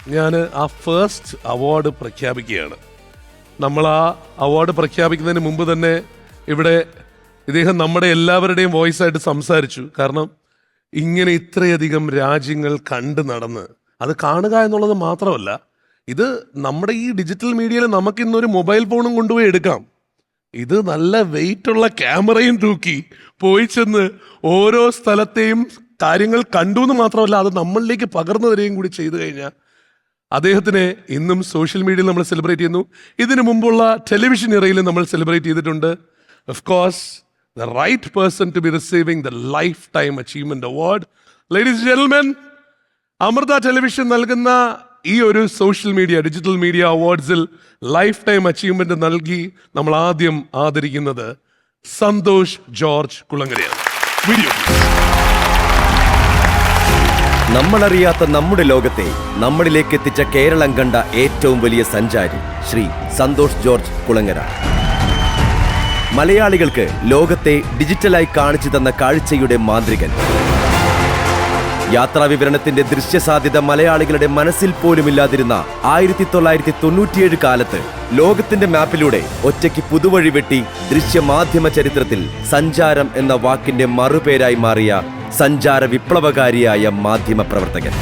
ഞാൻ ആ first award പ്രഖ്യാപിക്കുകയാണ്. നമ്മൾ ആ അവാർഡ് പ്രഖ്യാപിക്കുന്നതിന് മുമ്പ് തന്നെ ഇവിടെ ഇദ്ദേഹം നമ്മുടെ എല്ലാവരുടെയും വോയിസ് ആയിട്ട് സംസാരിച്ചു. കാരണം ഇങ്ങനെ ഇത്രയധികം രാജ്യങ്ങൾ കണ്ടു നടന്ന് അത് കാണുക എന്നുള്ളത് മാത്രമല്ല, ഇത് നമ്മുടെ ഈ ഡിജിറ്റൽ മീഡിയയിൽ നമുക്ക് ഇന്നൊരു മൊബൈൽ ഫോണും കൊണ്ടുപോയി എടുക്കാം. ഇത് നല്ല വെയിറ്റുള്ള ക്യാമറയും തൂക്കി പോയി ചെന്ന് ഓരോ സ്ഥലത്തെയും കാര്യങ്ങൾ കണ്ടു എന്ന് മാത്രമല്ല, അത് നമ്മളിലേക്ക് പകർന്നു തരികയും കൂടി ചെയ്തു കഴിഞ്ഞാൽ അദ്ദേഹത്തിനെ ഇന്നും സോഷ്യൽ മീഡിയയിൽ നമ്മൾ സെലിബ്രേറ്റ് ചെയ്യുന്നു. ഇതിനു മുമ്പുള്ള ടെലിവിഷൻ ഇറയിൽ നമ്മൾ സെലിബ്രേറ്റ് ചെയ്തിട്ടുണ്ട്. Of course the right person to be receiving the lifetime achievement award. Ladies and gentlemen, Amrita television നൽകുന്ന ഈ ഒരു സോഷ്യൽ മീഡിയ ഡിജിറ്റൽ മീഡിയ അവാർഡ്സിൽ ലൈഫ് ടൈം അച്ചീവ്മെന്റ് നൽകി നമ്മൾ ആദ്യം ആദരിക്കുന്നത് സന്തോഷ് ജോർജ് കുളങ്ങരയാണ്. വീഡിയോ നമ്മളറിയാത്ത നമ്മുടെ ലോകത്തെ നമ്മളിലേക്ക് എത്തിച്ച കേരളം കണ്ട ഏറ്റവും വലിയ സഞ്ചാരി ശ്രീ സന്തോഷ് ജോർജ് കുളങ്ങര. മലയാളികൾക്ക് ലോകത്തെ ഡിജിറ്റലായി കാണിച്ചു തന്ന കാഴ്ചയുടെ മാന്ത്രികൻ. യാത്രാ വിവരണത്തിന്റെ ദൃശ്യസാധ്യത മലയാളികളുടെ മനസ്സിൽ പോലുമില്ലാതിരുന്ന 1997 കാലത്ത് ലോകത്തിന്റെ മാപ്പിലൂടെ ഒറ്റയ്ക്ക് പുതുവഴി വെട്ടി ദൃശ്യമാധ്യമ ചരിത്രത്തിൽ സഞ്ചാരം എന്ന വാക്കിന്റെ മറുപേരായി മാറിയ സഞ്ചാര വിപ്ലവകാരിയായ മാധ്യമ പ്രവർത്തകൻ.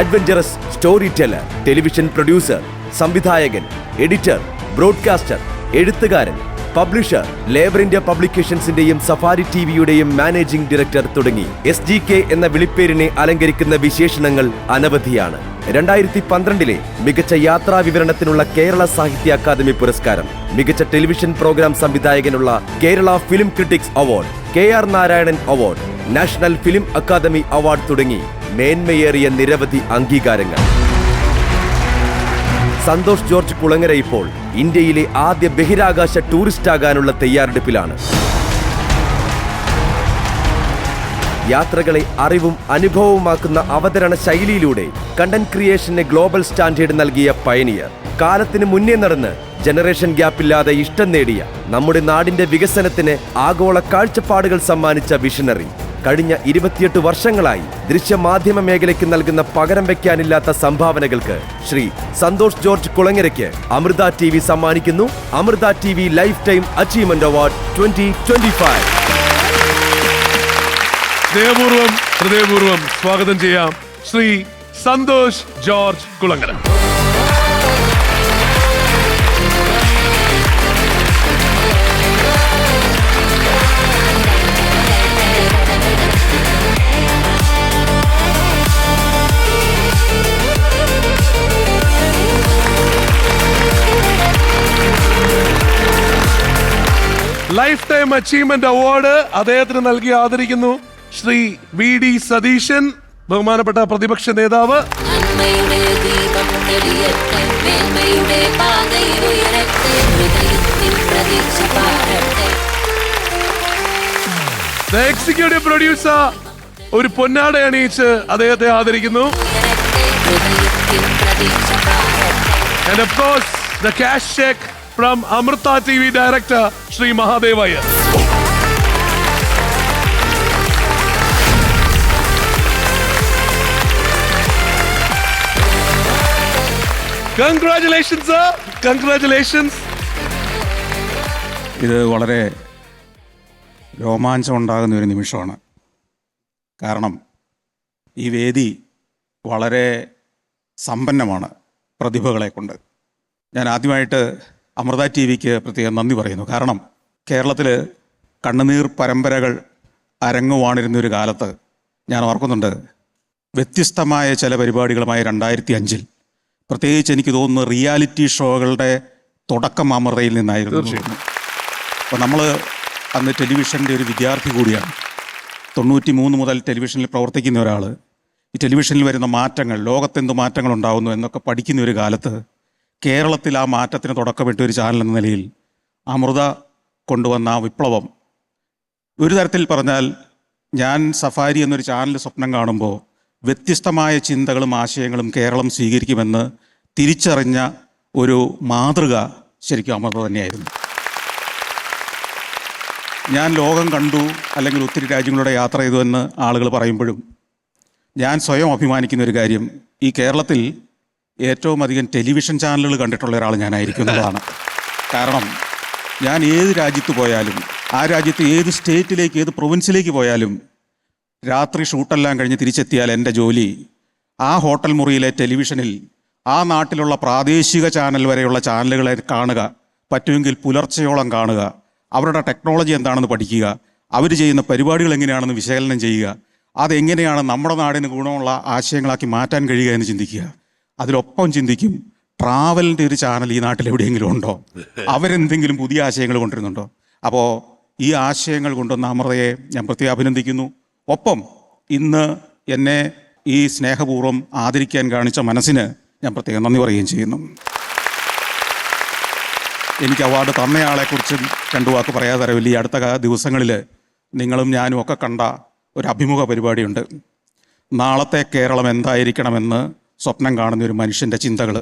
Adventurous story teller, television producer, സംവിധായകൻ, എഡിറ്റർ, ബ്രോഡ്കാസ്റ്റർ, എഴുത്തുകാരൻ, പബ്ലിഷർ, ലേബർ ഇന്ത്യ പബ്ലിക്കേഷൻസിന്റെയും സഫാരി ടിവിയുടെയും മാനേജിംഗ് ഡയറക്ടർ തുടങ്ങി SGK എന്ന വിളിപ്പേരിനെ അലങ്കരിക്കുന്ന വിശേഷണങ്ങൾ അനവധിയാണ്. 2012 മികച്ച യാത്രാ വിവരണത്തിനുള്ള കേരള സാഹിത്യ അക്കാദമി പുരസ്കാരം, മികച്ച ടെലിവിഷൻ പ്രോഗ്രാം സംവിധായകനുള്ള Kerala film critics award, KR Narayanan award, national film academy award തുടങ്ങി മേന്മയേറിയ നിരവധി അംഗീകാരങ്ങൾ. സന്തോഷ് ജോർജ് കുളങ്ങര ഇപ്പോൾ ഇന്ത്യയിലെ ആദ്യ ബഹിരാകാശ ടൂറിസ്റ്റ് ആകാനുള്ള തയ്യാറെടുപ്പിലാണ്. യാത്രകളെ അറിവും അനുഭവവുമാക്കുന്ന അവതരണ ശൈലിയിലൂടെ കണ്ടന്റ് ക്രിയേഷന് ഗ്ലോബൽ സ്റ്റാൻഡേർഡ് നൽകിയ പയനിയർ, കാലത്തിന് മുന്നേ നടന്ന് ജനറേഷൻ ഗ്യാപ്പില്ലാതെ ഇഷ്ടം നേടിയ നമ്മുടെ നാടിന്റെ വികസനത്തിന് ആഗോള കാഴ്ചപ്പാടുകൾ സമ്മാനിച്ച വിഷണറി. കഴിഞ്ഞ 28 വർഷങ്ങളായി ദൃശ്യമാധ്യമ മേഖലയ്ക്ക് നൽകുന്ന പകരം വയ്ക്കാനില്ലാത്ത സംഭാവനകൾക്ക് ശ്രീ സന്തോഷ് ജോർജ് കുളങ്ങരയ്ക്ക് അമൃത TV സമ്മാനിക്കുന്നു Amrita TV lifetime achievement award 2025. ഹൃദയപൂർവ്വം സ്വാഗതം ചെയ്യാം Shri Santhosh George Kulangara. Lifetime achievement award അദ്ദേഹത്തിന് നൽകി ആദരിക്കുന്നു ശ്രീ VD സതീശൻ, ബഹുമാനപ്പെട്ട പ്രതിപക്ഷ നേതാവ്. എക്സിക്യൂട്ടീവ് പ്രൊഡ്യൂസർ ഒരു പൊന്നാട അണിയിച്ച് അദ്ദേഹത്തെ ആദരിക്കുന്നു. And of course, the cash check from Amrita TV director Sri Mahadev Iyer. Congratulations sir, congratulations. ഇത് വളരെ രോമാഞ്ചം ഉണ്ടാകുന്ന ഒരു നിമിഷമാണ്. കാരണം ഈ വേദി വളരെ സമ്പന്നമാണ് പ്രതിഭകളെ കൊണ്ട്. ഞാൻ ആദ്യമായിട്ട് അമൃത TVക്ക് പ്രത്യേകം നന്ദി പറയുന്നു. കാരണം കേരളത്തിൽ കണ്ണുനീർ പരമ്പരകൾ അരങ്ങുവാണിരുന്നൊരു കാലത്ത് ഞാൻ ഓർക്കുന്നുണ്ട്, വ്യത്യസ്തമായ ചില പരിപാടികളുമായി 2005 പ്രത്യേകിച്ച് എനിക്ക് തോന്നുന്നു റിയാലിറ്റി ഷോകളുടെ തുടക്കം അമൃതയിൽ നിന്നായിരുന്നു. അപ്പോൾ നമ്മൾ അന്ന് ടെലിവിഷൻ്റെ ഒരു വിദ്യാർത്ഥി കൂടിയാണ്. 93 മുതൽ ടെലിവിഷനിൽ പ്രവർത്തിക്കുന്ന ഒരാൾ ഈ ടെലിവിഷനിൽ വരുന്ന മാറ്റങ്ങൾ, ലോകത്തെന്ത് മാറ്റങ്ങൾ ഉണ്ടാകുന്നു എന്നൊക്കെ പഠിക്കുന്ന ഒരു കാലത്ത് കേരളത്തിൽ ആ മാറ്റത്തിന് തുടക്കമിട്ട ഒരു ചാനൽ എന്ന നിലയിൽ അമൃത കൊണ്ടുവന്ന ആ വിപ്ലവം, ഒരു തരത്തിൽ പറഞ്ഞാൽ ഞാൻ സഫാരി എന്നൊരു ചാനൽ സ്വപ്നം കാണുമ്പോൾ വ്യത്യസ്തമായ ചിന്തകളും ആശയങ്ങളും കേരളം സ്വീകരിക്കുമെന്ന് തിരിച്ചറിഞ്ഞ ഒരു മാതൃക ശരിക്കും അമൃത തന്നെയായിരുന്നു. ഞാൻ ലോകം കണ്ടു അല്ലെങ്കിൽ ഒത്തിരി രാജ്യങ്ങളുടെ യാത്ര ചെയ്തു എന്ന് ആളുകൾ പറയുമ്പോഴും ഞാൻ സ്വയം അഭിമാനിക്കുന്ന ഒരു കാര്യം, ഈ കേരളത്തിൽ ഏറ്റവും അധികം ടെലിവിഷൻ ചാനലുകൾ കണ്ടിട്ടുള്ള ഒരാൾ ഞാനായിരിക്കും എന്നുള്ളതാണ്. കാരണം ഞാൻ ഏത് രാജ്യത്ത് പോയാലും, ആ രാജ്യത്ത് ഏത് സ്റ്റേറ്റിലേക്ക്, ഏത് പ്രൊവിൻസിലേക്ക് പോയാലും, രാത്രി ഷൂട്ടെല്ലാം കഴിഞ്ഞ് തിരിച്ചെത്തിയാൽ എൻ്റെ ജോലി ആ ഹോട്ടൽ മുറിയിലെ ടെലിവിഷനിൽ ആ നാട്ടിലുള്ള പ്രാദേശിക ചാനൽ വരെയുള്ള ചാനലുകളെ കാണുക, പറ്റുമെങ്കിൽ പുലർച്ചയോളം കാണുക, അവരുടെ ടെക്നോളജി എന്താണെന്ന് പഠിക്കുക, അവർ ചെയ്യുന്ന പരിപാടികൾ എങ്ങനെയാണെന്ന് വിശകലനം ചെയ്യുക, അതെങ്ങനെയാണ് നമ്മുടെ നാടിന് ഗുണമുള്ള ആശയങ്ങളാക്കി മാറ്റാൻ കഴിയുക എന്ന് ചിന്തിക്കുക. അതിലൊപ്പം ചിന്തിക്കും, ട്രാവലിൻ്റെ ഒരു ചാനൽ ഈ നാട്ടിൽ എവിടെയെങ്കിലും ഉണ്ടോ, അവരെന്തെങ്കിലും പുതിയ ആശയങ്ങൾ കൊണ്ടുവരുന്നുണ്ടോ. അപ്പോൾ ഈ ആശയങ്ങൾ കൊണ്ടുവന്ന അമൃതയെ ഞാൻ പ്രത്യേകം അഭിനന്ദിക്കുന്നു. ഒപ്പം ഇന്ന് എന്നെ ഈ സ്നേഹപൂർവ്വം ആദരിക്കാൻ കാണിച്ച മനസ്സിന് ഞാൻ പ്രത്യേകം നന്ദി പറയുകയും ചെയ്യുന്നു. എനിക്ക് അവാർഡ് തന്നയാളെക്കുറിച്ചും രണ്ടു വാക്ക് പറയാതെ തരവില്ല. ഈ അടുത്ത ദിവസങ്ങളിൽ നിങ്ങളും ഞാനും ഒക്കെ കണ്ട ഒരു അഭിമുഖ പരിപാടിയുണ്ട്. നാളത്തെ കേരളം എന്തായിരിക്കണമെന്ന് സ്വപ്നം കാണുന്ന ഒരു മനുഷ്യൻ്റെ ചിന്തകൾ.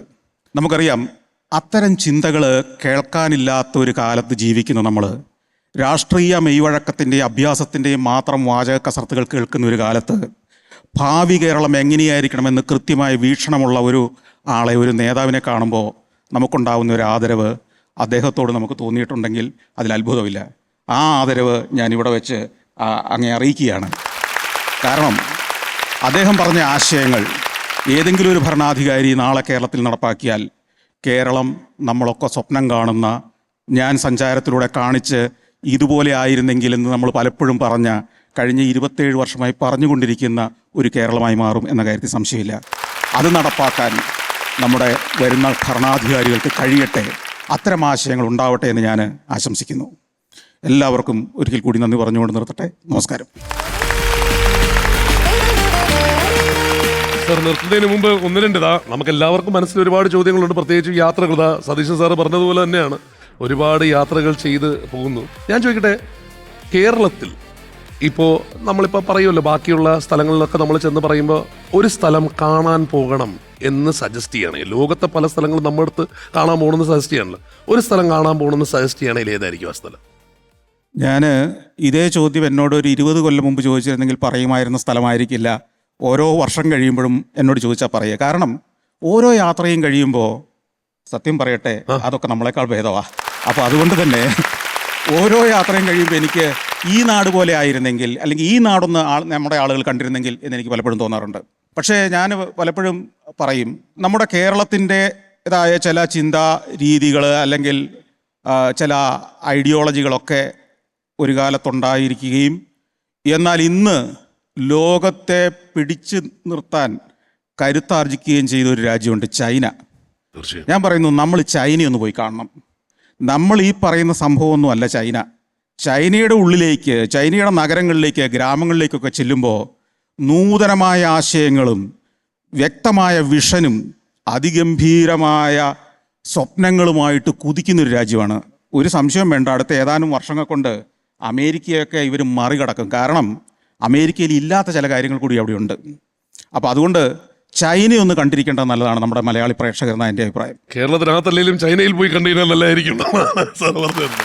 നമുക്കറിയാം, അത്തരം ചിന്തകൾ കേൾക്കാനില്ലാത്ത ഒരു കാലത്ത് ജീവിക്കുന്ന നമ്മൾ, രാഷ്ട്രീയ മെയ്വഴക്കത്തിൻ്റെയും അഭ്യാസത്തിൻ്റെയും മാത്രം വാചക കസർത്തുകൾ കേൾക്കുന്ന ഒരു കാലത്ത് ഭാവി കേരളം എങ്ങനെയായിരിക്കണമെന്ന് കൃത്യമായ വീക്ഷണമുള്ള ഒരു ആളെ, ഒരു നേതാവിനെ കാണുമ്പോൾ നമുക്കുണ്ടാവുന്ന ഒരു ആദരവ് അദ്ദേഹത്തോട് നമുക്ക് തോന്നിയിട്ടുണ്ടെങ്കിൽ അതിൽ അത്ഭുതമില്ല. ആ ആദരവ് ഞാനിവിടെ വെച്ച് അങ്ങേ അറിയിക്കുകയാണ്. കാരണം അദ്ദേഹം പറഞ്ഞ ആശയങ്ങൾ ഏതെങ്കിലും ഒരു ഭരണാധികാരി നാളെ കേരളത്തിൽ നടപ്പാക്കിയാൽ കേരളം നമ്മളൊക്കെ സ്വപ്നം കാണുന്ന, ഞാൻ സഞ്ചാരത്തിലൂടെ കാണിച്ച് ഇതുപോലെ ആയിരുന്നെങ്കിൽ എന്ന് നമ്മൾ പലപ്പോഴും പറഞ്ഞ, കഴിഞ്ഞ 27 വർഷമായി പറഞ്ഞുകൊണ്ടിരിക്കുന്ന ഒരു കേരളമായി മാറും എന്ന കാര്യത്തിൽ സംശയമില്ല. അത് നടപ്പാക്കാൻ നമ്മുടെ വരുന്ന ഭരണാധികാരികൾക്ക് കഴിയട്ടെ, അത്തരം ആശയങ്ങൾ ഉണ്ടാവട്ടെ എന്ന് ഞാൻ ആശംസിക്കുന്നു. എല്ലാവർക്കും ഒരിക്കൽ കൂടി നന്ദി പറഞ്ഞുകൊണ്ട് നിർത്തട്ടെ. നമസ്കാരം. സാർ, നിർത്തുന്നതിന് മുമ്പ് ഒന്ന് രണ്ട് നമുക്ക് എല്ലാവർക്കും മനസ്സിൽ ഒരുപാട് ചോദ്യങ്ങളുണ്ട്. പ്രത്യേകിച്ച് യാത്രകൾ. സതീശൻ സാറ് പറഞ്ഞതുപോലെ തന്നെയാണ്, ഒരുപാട് യാത്രകൾ ചെയ്ത് പോകുന്നു. ഞാൻ ചോദിക്കട്ടെ, കേരളത്തിൽ ഇപ്പോൾ നമ്മളിപ്പോൾ പറയുമല്ലോ, ബാക്കിയുള്ള സ്ഥലങ്ങളിലൊക്കെ നമ്മൾ ചെന്ന് പറയുമ്പോൾ ഒരു സ്ഥലം കാണാൻ പോകണം എന്ന് സജസ്റ്റ് ചെയ്യണമെങ്കിൽ, ലോകത്തെ പല സ്ഥലങ്ങളും നമ്മുടെ അടുത്ത് കാണാൻ പോകണമെന്ന് സജസ്റ്റ് ചെയ്യണല്ലോ, ഒരു സ്ഥലം കാണാൻ പോകണമെന്ന് സജസ്റ്റ് ചെയ്യണമെങ്കിൽ ഏതായിരിക്കും ആ സ്ഥലം? ഞാൻ ഇതേ ചോദ്യം എന്നോട് ഒരു 20 കൊല്ലം മുമ്പ് ചോദിച്ചിരുന്നെങ്കിൽ പറയുമായിരുന്ന സ്ഥലമായിരിക്കില്ല ഓരോ വർഷം കഴിയുമ്പോഴും എന്നോട് ചോദിച്ചാൽ പറയുക. കാരണം ഓരോ യാത്രയും കഴിയുമ്പോൾ, സത്യം പറയട്ടെ, അതൊക്കെ നമ്മളെക്കാൾ ഭേദമാണ്. അപ്പോൾ അതുകൊണ്ട് തന്നെ ഓരോ യാത്രയും കഴിയുമ്പോൾ എനിക്ക് ഈ നാട് പോലെ ആയിരുന്നെങ്കിൽ, അല്ലെങ്കിൽ ഈ നാടൊന്ന് നമ്മുടെ ആളുകൾ കണ്ടിരുന്നെങ്കിൽ എന്നെനിക്ക് പലപ്പോഴും തോന്നാറുണ്ട്. പക്ഷേ ഞാൻ പലപ്പോഴും പറയും, നമ്മുടെ കേരളത്തിൻ്റെതായ ചില ചിന്താ രീതികൾ അല്ലെങ്കിൽ ചില ഐഡിയോളജികളൊക്കെ ഒരു കാലത്തുണ്ടായിരിക്കുകയും എന്നാൽ ഇന്ന് ലോകത്തെ പിടിച്ചു നിർത്താൻ കരുത്താർജിക്കുകയും ചെയ്ത ഒരു രാജ്യമുണ്ട്, ചൈന. ഞാൻ പറയുന്നു, നമ്മൾ ചൈനയൊന്ന് പോയി കാണണം. നമ്മൾ ഈ പറയുന്ന സംഭവമൊന്നും അല്ല ചൈന. ചൈനയുടെ ഉള്ളിലേക്ക്, ചൈനയുടെ നഗരങ്ങളിലേക്ക്, ഗ്രാമങ്ങളിലേക്കൊക്കെ ചെല്ലുമ്പോൾ നൂതനമായ ആശയങ്ങളും വ്യക്തമായ വിഷനും അതിഗംഭീരമായ സ്വപ്നങ്ങളുമായിട്ട് കുതിക്കുന്നൊരു രാജ്യമാണ്. ഒരു സംശയം വേണ്ട, അടുത്ത ഏതാനും വർഷങ്ങൾ കൊണ്ട് അമേരിക്കയൊക്കെ ഇവർ മറികടക്കും. കാരണം അമേരിക്കയിൽ ഇല്ലാത്ത ചില കാര്യങ്ങൾ കൂടി അവിടെയുണ്ട്. അപ്പോൾ അതുകൊണ്ട് ചൈനയൊന്ന് കണ്ടിരിക്കേണ്ടത് നല്ലതാണ് നമ്മുടെ മലയാളി പ്രേക്ഷകർ എന്നാണ് എൻ്റെ അഭിപ്രായം. കേരളത്തിനകത്തല്ലെങ്കിലും ചൈനയിൽ പോയി കണ്ടുകഴിഞ്ഞാൽ നല്ലതായിരിക്കും സാർ പറഞ്ഞത്.